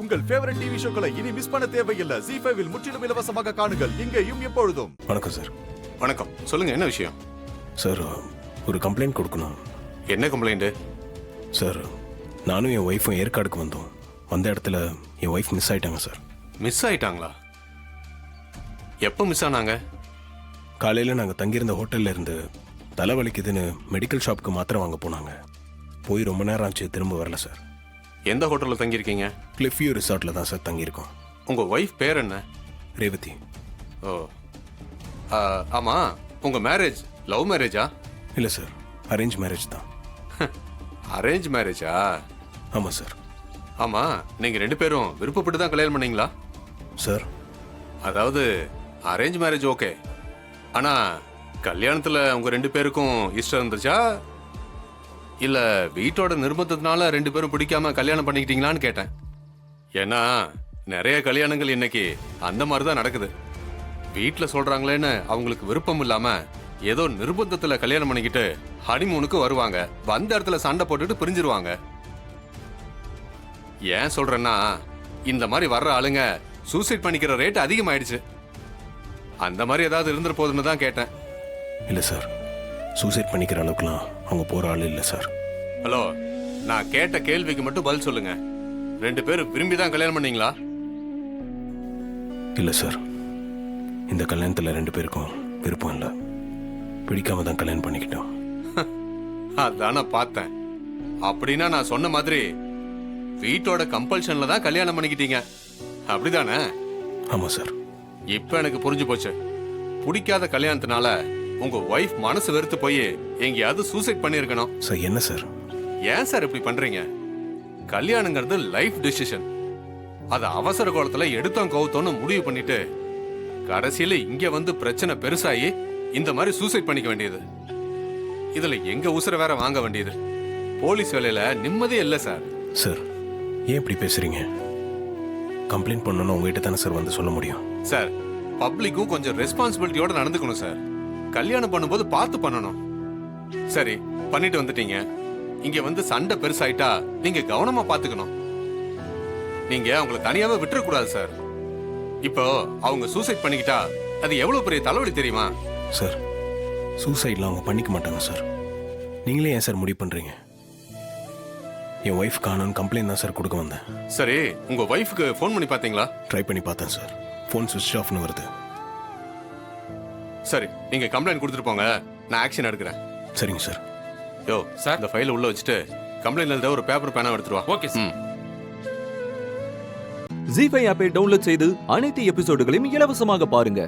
உங்கள் favourite TV ஷோக்களை இனி miss பண்ண தேவையில்லை. ZEE5 இல் முற்றிலும் இலவசமாக காணுங்கள், இங்கேயும் எப்பொழுதும். வணக்கம் சார். வணக்கம். சொல்லுங்க, என்ன விஷயம்? சார், ஒரு கம்ப்ளைண்ட் கொடுக்கணும். என்ன கம்ப்ளைண்ட்? சார், நானும் என் ஒய்ஃபும் ஏற்காடுக்கு வந்தோம். வந்த இடத்துல என் ஒய்ஃப் மிஸ் ஆயிட்டாங்க சார். மிஸ் ஆயிட்டாங்களா? எப்போ மிஸ் ஆனாங்க? காலையில் நாங்கள் தங்கியிருந்த ஹோட்டலில் இருந்து தலைவலிக்குதுன்னு மெடிக்கல் ஷாப்புக்கு மாத்திரை வாங்க போனாங்க. போய் ரொம்ப நேரம் ஆச்சு, திரும்ப வரல சார். எந்த ஹோட்டலில் தங்கியிருக்கீங்க? கிளிஃப் வியூ ரிசார்ட்டில் தான் சார் தங்கியிருக்கோம். உங்கள் ஒய்ஃப் பேர் என்ன? ரேவதி. ஓ, ஆமாம், உங்கள் மேரேஜ் லவ் மேரேஜா? இல்லை சார், அரேஞ்ச் மேரேஜ் தான். அரேஞ்ச் மேரேஜா? ஆமாம் சார். ஆமாம், நீங்கள் ரெண்டு பேரும் விருப்பப்பட்டு தான் கல்யாணம் பண்ணீங்களா? சார், அதாவது அரேஞ்ச் மேரேஜ் ஓகே, ஆனால் கல்யாணத்தில் உங்கள் ரெண்டு பேருக்கும் இஷ்டம் இருந்துச்சா, இல்லை வீட்டோட நிர்பந்தத்தினால ரெண்டு பேரும் பிடிக்காம கல்யாணம் பண்ணிக்கிட்டீங்களான்னு கேட்டேன். ஏன்னா நிறைய கல்யாணங்கள் இன்னைக்கு அந்த மாதிரி தான் நடக்குது. வீட்டில் சொல்கிறாங்களேன்னு அவங்களுக்கு விருப்பம் இல்லாமல் ஏதோ நிர்பந்தத்தில் கல்யாணம் பண்ணிக்கிட்டு ஹனிமூனுக்கு வருவாங்க, வந்த இடத்துல சண்டை போட்டுட்டு பிரிஞ்சிருவாங்க. ஏன் சொல்கிறேன்னா, இந்த மாதிரி வர்ற ஆளுங்க சூசைட் பண்ணிக்கிற ரேட் அதிகமாயிடுச்சு. அந்த மாதிரி ஏதாவது இருந்துற போதுன்னு தான் கேட்டேன். இல்லை சார், சூசைட் பண்ணிக்கிற அளவுக்குலாம் அவங்க போகிற ஆள் இல்லை சார். ஹலோ, நான் கேட்ட கேள்விக்கு மட்டும் பதில் சொல்லுங்க. ரெண்டு பேரும் விரும்பி தான் கல்யாணம் பண்ணீங்களா? இல்லை சார், இந்த கல்யாணத்தில் ரெண்டு பேருக்கும் விருப்பம் இல்லை, பிடிக்காம தான் கல்யாணம் பண்ணிக்கிட்டோம். அதான பார்த்தேன். அப்படின்னா நான் சொன்ன மாதிரி வீட்டோட கம்பல்ஷன்ல தான் கல்யாணம் பண்ணிக்கிட்டீங்க, அப்படிதானே? ஆமாம் சார். இப்ப எனக்கு புரிஞ்சு போச்சு. பிடிக்காத கல்யாணத்தினால உங்க ஒய்ஃப் மனசு வெறுத்து போய் எங்கேயாவது சூசைட் பண்ணிருக்கணும். சார், என்ன சார்? ஏன் சார் இப்படி பண்றீங்க? கல்யாணங்கிறது லைஃப் டிசிஷன். அதை அவசர காலத்துல எடுத்தோம் கவுத்தோன்னு முடிவு பண்ணிட்டு கடைசியில இங்க வந்து பிரச்சனை பெருசாகி இந்த மாதிரி சூசைட் பண்ணிக்க வேண்டியது. இதுல எங்க உசுர வேற வாங்க வேண்டியது. போலீஸ் வேலையில நிம்மதியே இல்லை சார். சார், ஏன் இப்படி பேசுறீங்க? கம்ப்ளைண்ட் பண்ணணும் உங்ககிட்ட தானே சார் வந்து சொல்ல முடியும். சார், பப்ளிக்கும் கொஞ்சம் ரெஸ்பான்சிபிலிட்டியோட நடந்துக்கணும் சார். கல்யாணம் பண்ணும்போது பார்த்து பண்ணணும். சரி, பண்ணிட்டு வந்துட்டீங்க. இங்க வந்து சண்டை பெருசாயிட்டா நீங்க கவனமா பாத்துக்கணும். நீங்க அவங்களை தனியாவே விட்டுறக்கூடாது சார். இப்போ அவங்க சூசைட் பண்ணிக்கிட்டா அது எவ்வளவு பெரிய தலைவலி தெரியுமா? சார், சூசைட்லாம் அவங்க பண்ணிக்க மாட்டாங்க சார். நீங்களே ஏன் சார் முடிவு பண்றீங்க? என் ஒய்ஃப் காணோன்னு கம்ப்ளைண்ட் தான் சார் கொடுக்க வந்தேன். சரி, உங்க ஒய்ஃப்க்கு ஃபோன் பண்ணி பாத்தீங்களா? ட்ரை பண்ணி பார்த்தேன் சார், ஃபோன் சுவிட்ச் ஆஃப்னு வருது. சரி, நீங்க கம்ப்ளைண்ட் கொடுத்துட்டு போங்க, நான் ஆக்ஷன் எடுக்கிறேன். சரிங்க சார். யோ சார், இந்த ஃபைலை உள்ள வச்சுட்டு கம்ப்ளைண்ட் எழுத ஒரு பேப்பர் பேனா எடுத்துட்டு வா. Okay sir. ZEE5 ஆப்பை டவுன்லோட் செய்து அனைத்து எபிசோடுகளையும் இலவசமாக பாருங்க.